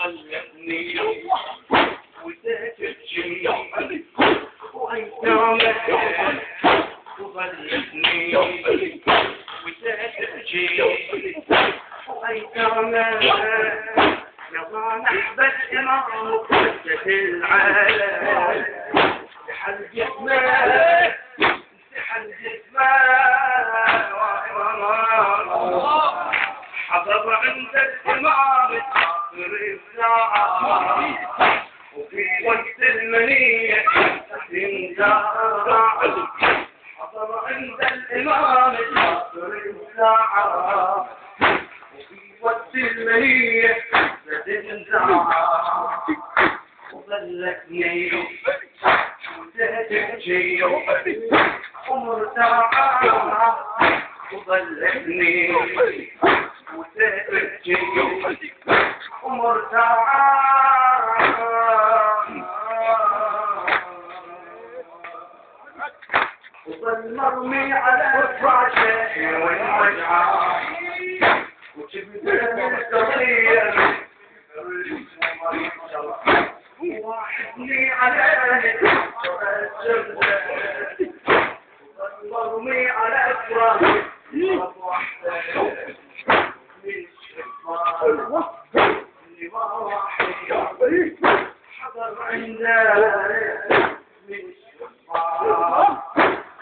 وظلتني وتبكي وأيامك وظلتني وتبكي وأيامك يا نحبة الإمام حجة العالم استحل جسمك استحل جسمك حضر عند الإمام آخر الساعة وفي وقت المنية تنزاع حضر عند الإمام آخر الساعة وفي وقت المنية تنزاع وظلتني وتبكي ومرتاعة وظلتني وتبكي ومرتاعة وظل مرمي على فراشه والوجعة وتبدأ القضية واحدني على مرمي على فراشه حضر عنده من الشفاء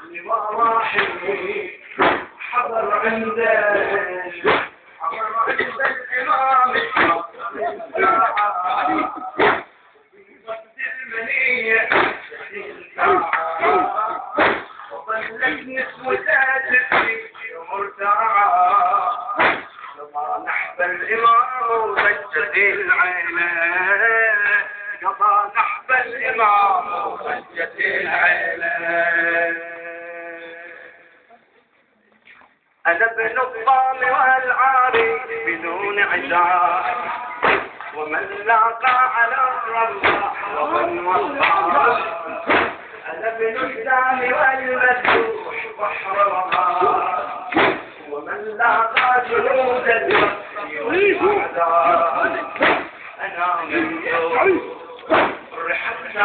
اللي ما راح حضر عنده الإمام في وقت المنية وظلت نسوتها تبكي ومرتاعة قضى نحب الإمام وضجت العينة قضى نحب الإمام وضجت العينة أنا ابن الضال والعاري بدون عشاء ومن لاقى على الرمح ومن وقع أنا ابن الدم والمسوح بحر وغار ومن لاقى جنود الوحي والعذاب أنا من يوم رحت